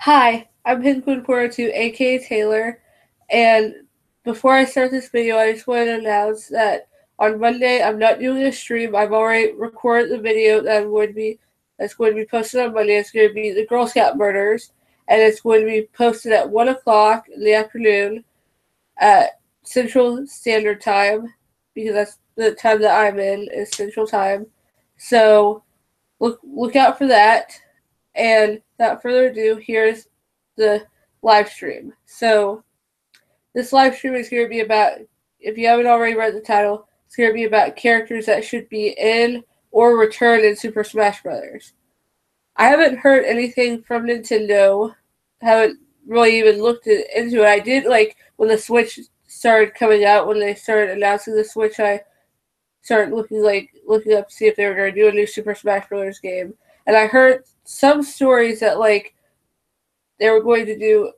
Hi, I'm Pinquin42, aka Taylor, and before I start this video, I just want to announce that on Monday I'm not doing a stream. I've already recorded the video that's going to be posted on Monday. It's going to be the Girl Scout murders, and it's going to be posted at 1 o'clock in the afternoon at Central Standard Time, because that's the time that I'm in is Central Time. So look out for that. And without further ado, here's the live stream. So this live stream is going to be about, if you haven't already read the title, it's going to be about characters that should be in or return in Super Smash Bros. I haven't heard anything from Nintendo. Haven't really even looked into it. I did when the Switch started coming out, when they started announcing the Switch. I started looking up to see if they were going to do a new Super Smash Bros. Game, and I heard some stories that they were going to do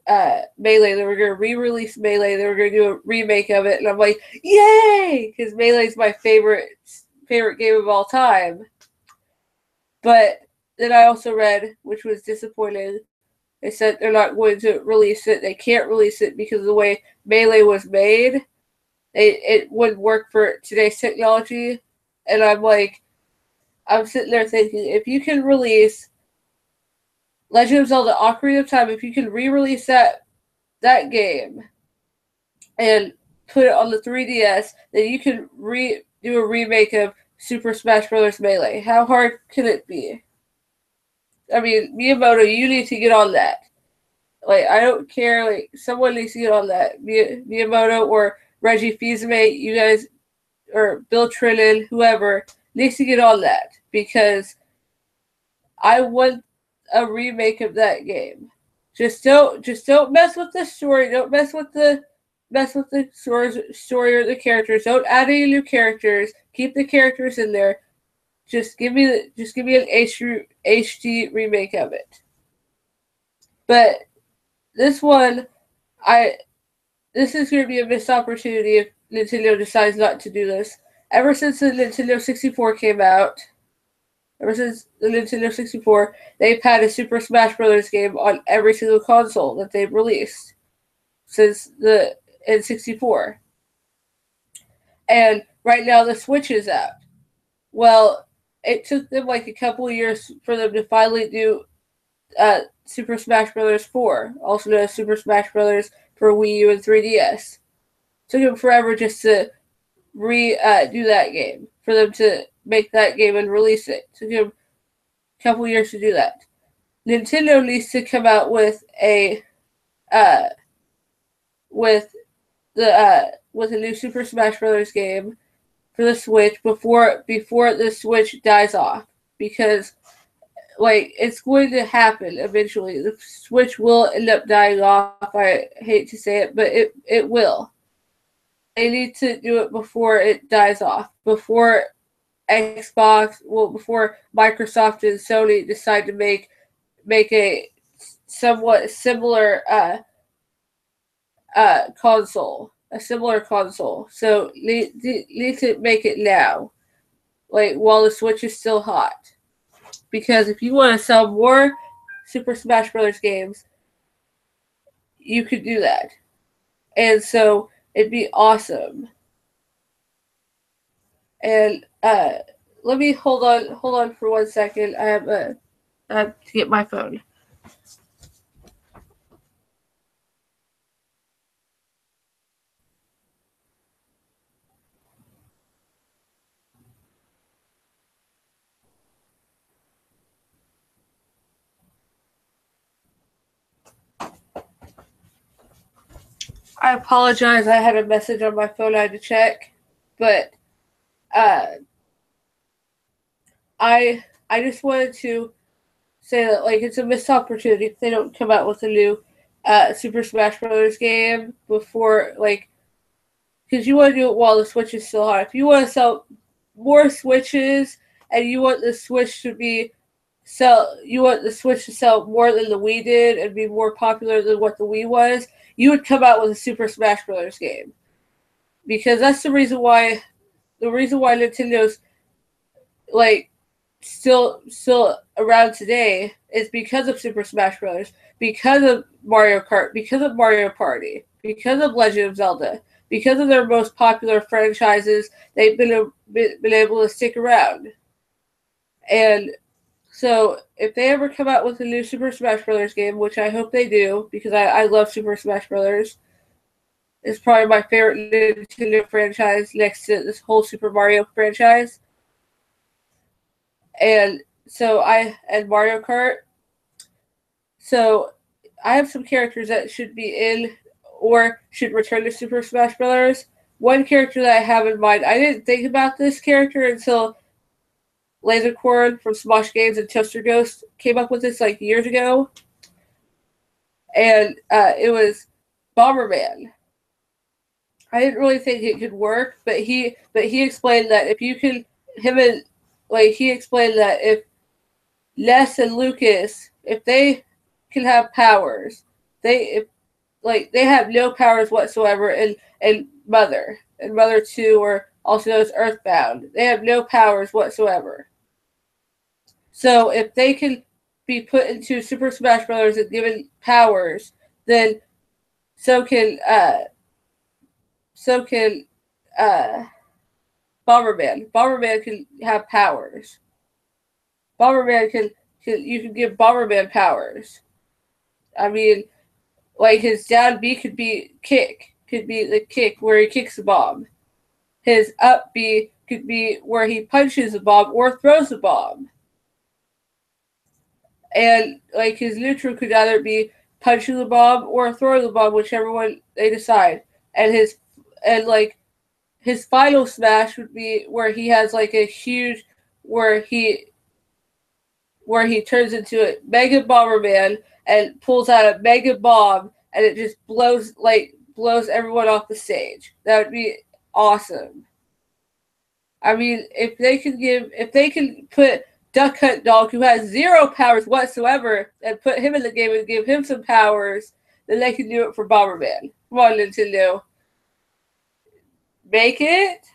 Melee. They were going to re-release Melee. They were going to do a remake of it, and I'm like, yay! Because Melee's my favorite game of all time. But then I also read, which was disappointing, they said they're not going to release it. They can't release it because of the way Melee was made. It wouldn't work for today's technology. And I'm sitting there thinking, if you can release Legend of Zelda Ocarina of Time, if you can re-release that game and put it on the 3DS, then you can do a remake of Super Smash Bros. Melee. How hard can it be? I mean, Miyamoto, you need to get on that. I don't care. Someone needs to get on that. Miyamoto or Reggie Fils-Aimé, you guys, or Bill Trinen, whoever, needs to get on that, because I want a remake of that game. Just don't mess with the story. Don't mess with the story or the characters. Don't add any new characters. Keep the characters in there. Just give me an HD remake of it. But this one, this is going to be a missed opportunity if Nintendo decides not to do this. Ever since the Nintendo 64 came out, they've had a Super Smash Bros. Game on every single console that they've released since the N64. And right now the Switch is out. Well, it took them a couple of years for them to finally do Super Smash Bros. 4, also known as Super Smash Bros. For Wii U and 3DS. Took them forever just to do that game, for them to make that game and release it. Took them a couple years to do that. Nintendo needs to come out with a new Super Smash Bros. Game for the Switch before the Switch dies off, because it's going to happen eventually. The Switch will end up dying off. I hate to say it, but it will. They need to do it before it dies off. Before Microsoft and Sony decide to make a somewhat similar console. A similar console. So need to make it now. While the Switch is still hot. Because if you want to sell more Super Smash Bros. Games, you could do that. And so it'd be awesome. And let me hold on for 1 second. I have to get my phone. I apologize. I had a message on my phone I had to check, but I just wanted to say that it's a missed opportunity if they don't come out with a new Super Smash Bros. Game before because you want to do it while the Switch is still hot. If you want to sell more Switches and you want the Switch to sell more than the Wii did and be more popular than what the Wii was, you would come out with a Super Smash Bros. Game. Because that's the reason why Nintendo's still around today, is because of Super Smash Bros., because of Mario Kart, because of Mario Party, because of Legend of Zelda, because of their most popular franchises. They've been able to stick around. And so if they ever come out with a new Super Smash Bros. Game, which I hope they do, because I love Super Smash Bros., it's probably my favorite Nintendo franchise next to this whole Super Mario franchise. And and Mario Kart. So I have some characters that should be in or should return to Super Smash Bros. One character that I have in mind, I didn't think about this character until Lasercorn from Smosh Games and Toaster Ghost came up with this like years ago. And it was Bomberman. I didn't really think it could work, but he explained that if you can he explained that if Ness and Lucas, if they can have powers, they have no powers whatsoever, and Mother 2, or also known as Earthbound, they have no powers whatsoever. So if they can be put into Super Smash Bros. And given powers, then so can Bomberman. Bomberman can have powers. Bomberman can you can give Bomberman powers. I mean, like his down B could be the kick where he kicks the bomb. His up B could be where he punches the bomb or throws the bomb. And like his neutral could either be punching the bomb or throwing the bomb, whichever one they decide. And his final smash would be where he has like a huge where he turns into a Mega Bomberman and pulls out a Mega Bomb, and it just blows everyone off the stage. That would be awesome. I mean, if they can put Duck Hunt Dog, who has 0 powers whatsoever, and put him in the game and give him some powers, then they can do it for Bomberman. Come on, Nintendo. Make it?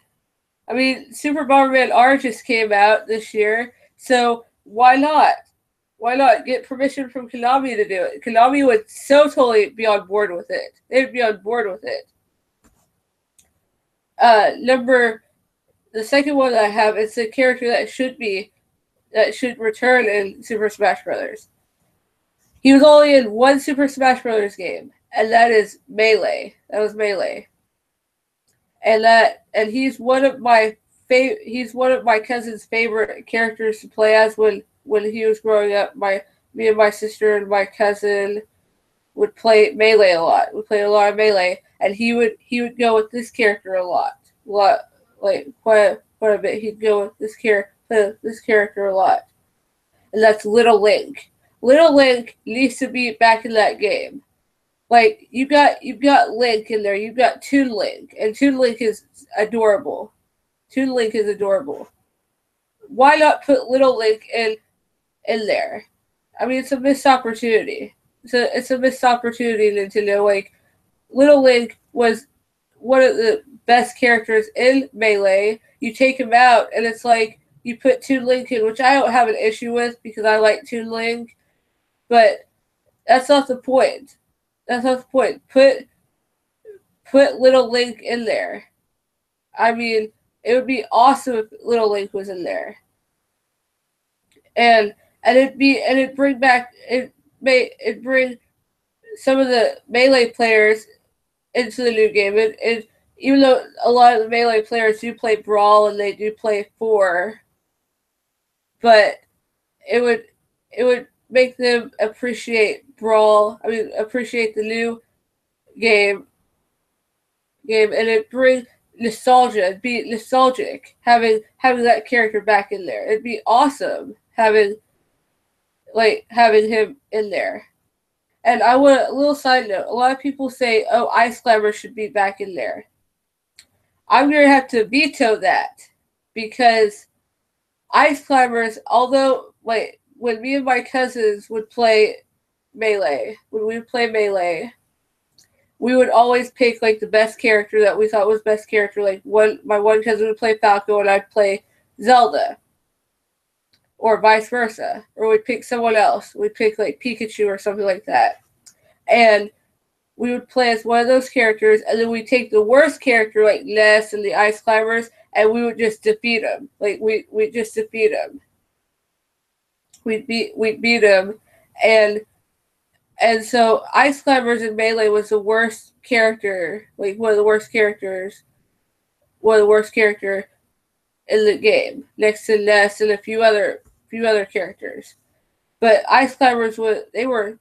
I mean, Super Bomberman R just came out this year, so why not? Why not get permission from Konami to do it? Konami would so totally be on board with it. They'd be on board with it. The second one that I have is a character that should return in Super Smash Bros. He was only in one Super Smash Bros. Game, and that is Melee. That was Melee. And he's one of my cousin's favorite characters to play as when he was growing up. Me and my sister and my cousin would play Melee a lot. We played a lot of Melee, and he would go with this character a lot, quite a bit. He'd go with this character a lot, and that's Little Link. Little Link needs to be back in that game. Like you've got Link in there, you've got Toon Link, and Toon Link is adorable. Toon Link is adorable. Why not put Little Link in there? I mean, it's a missed opportunity. It's a missed opportunity, Nintendo. Like Little Link was one of the best characters in Melee. You take him out, and it's like you put Toon Link in, which I don't have an issue with because I like Toon Link, but that's not the point. That's not the point. Put Little Link in there. I mean, it would be awesome if Little Link was in there. And it'd bring some of the Melee players into the new game. And even though a lot of the Melee players do play Brawl and they do play 4, but it would make them appreciate Brawl. I mean, appreciate the new game, and it bring nostalgia. It'd be nostalgic having that character back in there. It'd be awesome having him in there. And I want a little side note. A lot of people say, "Oh, Ice Climber should be back in there." I'm gonna have to veto that because Ice Climbers, although when me and my cousins would play Melee, we would always pick like the best character that we thought was best character. Like my one cousin would play Falco and I'd play Zelda. or vice versa, or we'd pick someone else. We'd pick like Pikachu or something like that, and we would play as one of those characters, and then we'd take the worst character like Ness and the Ice Climbers, and we would just defeat them. Like we just defeat them. We'd beat them, and so Ice Climbers in Melee was the worst character, like one of the worst characters in the game, next to Ness and a few other characters. But Ice Climbers they were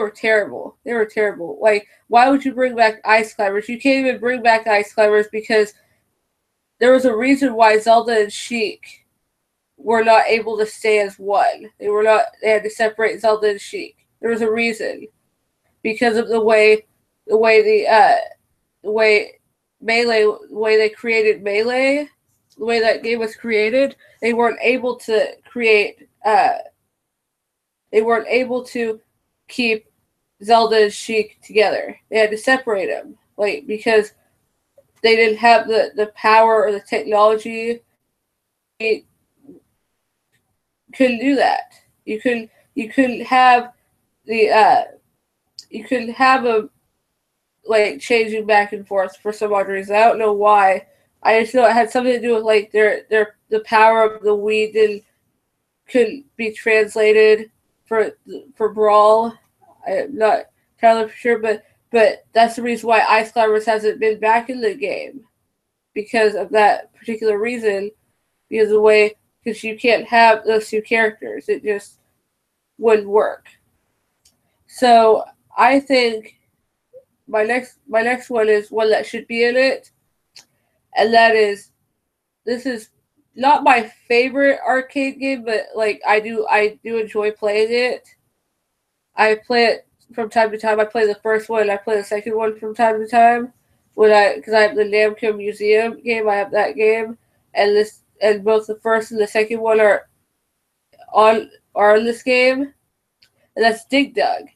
terrible. They were terrible. Like, why would you bring back Ice Climbers? You can't even bring back Ice Climbers because there was a reason why Zelda and Sheik were not able to stay as one. They had to separate Zelda and Sheik. There was a reason. Because of the way Melee, the way they created Melee, the way that game was created, they weren't able to keep Zelda and Sheik together. They had to separate them, like, because they didn't have the power or the technology. They couldn't do that. You couldn't have them like changing back and forth for some odd reason. I don't know why. I just know it had something to do with like the power of the Wii couldn't be translated for Brawl. I'm not entirely sure, but that's the reason why Ice Climbers hasn't been back in the game, because of that particular reason. Because you can't have those two characters, it just wouldn't work. So I think my next one is one that should be in it, and that is, this is not my favorite arcade game, but like I do enjoy playing it. I play it from time to time. I play the first one, I play the second one from time to time. Because I have the Namco Museum game, I have that game, and both the first and the second one are in this game, and that's Dig Dug.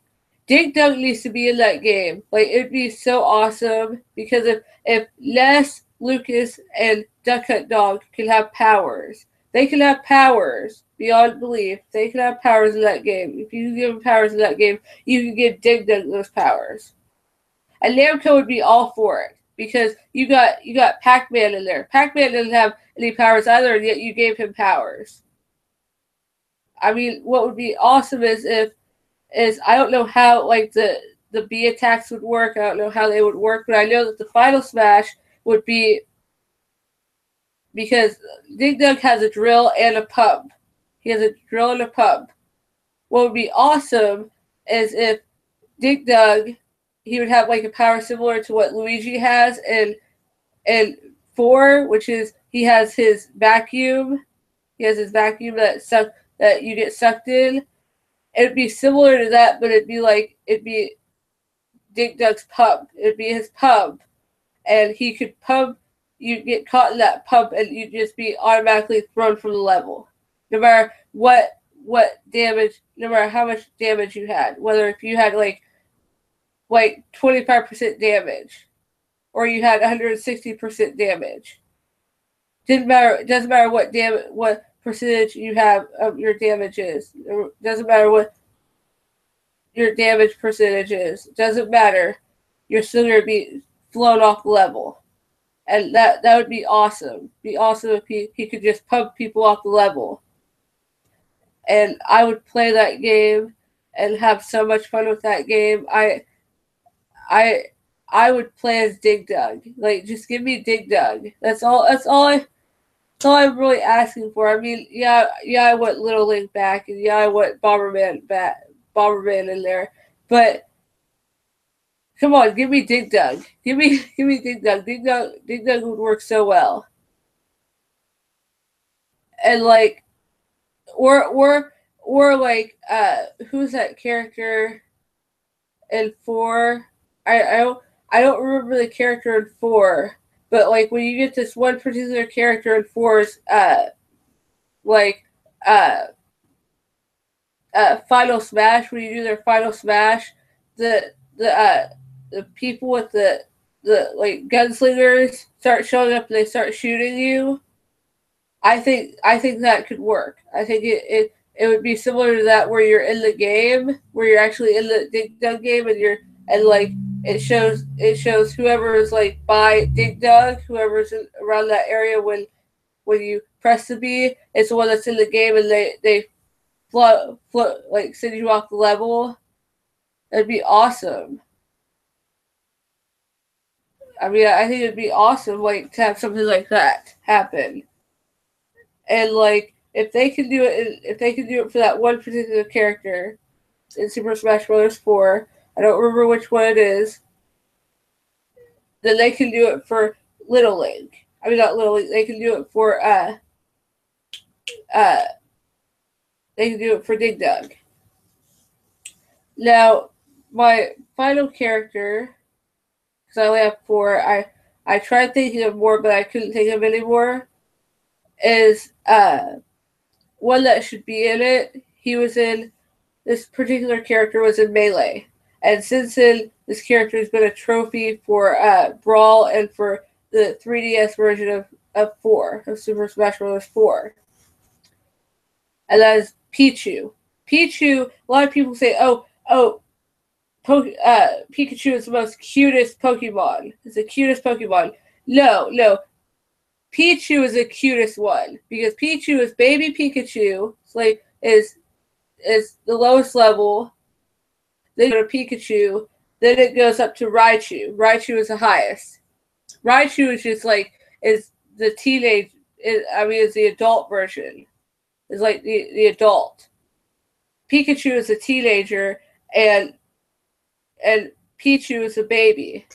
Dig Dug needs to be in that game. Like, it'd be so awesome, because if Les, Lucas, and Duck Hunt Dog can have powers, they can have powers beyond belief. They can have powers in that game. If you give them powers in that game, you can give Dig Dug those powers. And Namco would be all for it, because you got Pac-Man in there. Pac-Man doesn't have any powers either, and yet you gave him powers. I mean, what would be awesome is I don't know how like the B attacks would work. I don't know how they would work, but I know that the final smash would be, because Dig Dug has a drill and a pump. He has a drill and a pump. What would be awesome is if Dig Dug, he would have like a power similar to what Luigi has in 4, which is he has his vacuum. He has his vacuum that you get sucked in. It'd be similar to that, but it'd be Dig Dug's pump. It'd be his pump, and he could pump. You get caught in that pump, and you'd just be automatically thrown from the level, no matter what damage, no matter how much damage you had. Whether if you had like 25% damage, or you had 160% damage, didn't matter. It doesn't matter what percentage you have of your damage is. It doesn't matter what your damage percentage is. It doesn't matter. You're still going to be flown off the level. And that would be awesome. Be awesome if he could just pump people off the level. And I would play that game and have so much fun with that game. I would play as Dig Dug. Like, just give me Dig Dug. That's all I'm really asking for. I mean, yeah, I want Little Link back, and yeah, I want Bomberman in there. But come on, give me Dig Dug. Give me Dig Dug. Dig Dug would work so well. And like, or like, who's that character in 4? I don't remember the character in 4. But like, when you get this one particular character in 4's final smash, when you do their final smash, the people with the like gunslingers start showing up and they start shooting you. I think that could work. I think it would be similar to that where you're in the game, where you're actually in the Dig Dug game, and like it shows whoever is like by Dig Dug, whoever's around that area when you press the B, it's the one that's in the game, and they float like send you off the level. That'd be awesome. I mean, I think it'd be awesome, like to have something like that happen. And like if they can do it for that one particular character in Super Smash Bros. 4, I don't remember which one it is. Then they can do it for Little Link. I mean, not Little Link. They can do it for uh they can do it for Dig Dug. Now, my final character, because I only have 4, I tried thinking of more, but I couldn't think of any more. Is one that should be in it. He was in this particular character was in Melee, and since then this character has been a trophy for Brawl and for the 3DS version of 4 of Super Smash Bros. 4, and that is Pichu. Pichu. A lot of people say, Pikachu is the most cutest Pokemon. It's the cutest Pokemon. No. Pichu is the cutest one because Pichu is baby Pikachu. It's like is the lowest level. Then you go to Pikachu. Then it goes up to Raichu. Raichu is the highest. Raichu is just like is the teenage. Is the adult version. It's like the adult. Pikachu is a teenager, and Pichu is a baby.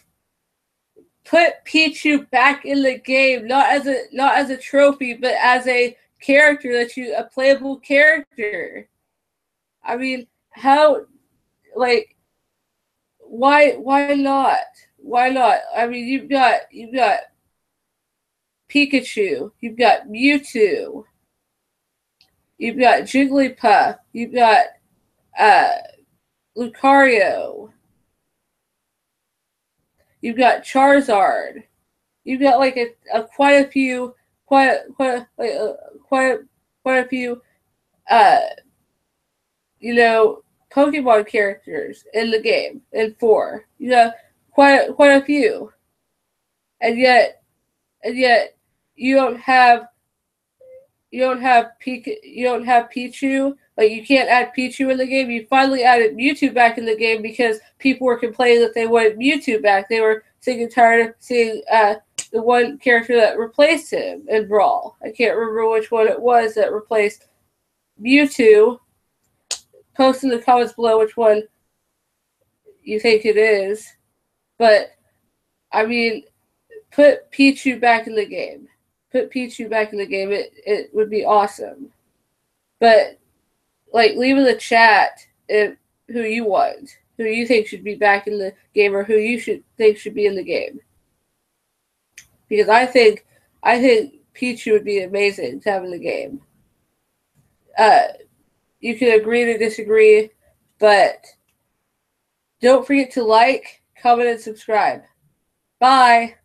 Put Pichu back in the game, not as a trophy, but as a character a playable character. I mean, how, like, why not? Why not? I mean, you've got Pikachu, you've got Mewtwo, you've got Jigglypuff, you've got Lucario, you've got Charizard, you've got like quite a few Pokemon characters in the game in 4. You have quite a few, and yet you don't have Pichu. Like, you can't add Pichu in the game. You finally added Mewtwo back in the game because people were complaining that they wanted Mewtwo back. They were sick and tired of seeing the one character that replaced him in Brawl. I can't remember which one it was that replaced Mewtwo. Post in the comments below which one you think it is. But, I mean, put Pichu back in the game. Put Pichu back in the game. It would be awesome. But, like, leave in the chat who you want. Who you think should be back in the game, or who you think should be in the game. Because I think Pichu would be amazing to have in the game. You can agree to disagree, but don't forget to like, comment, and subscribe. Bye!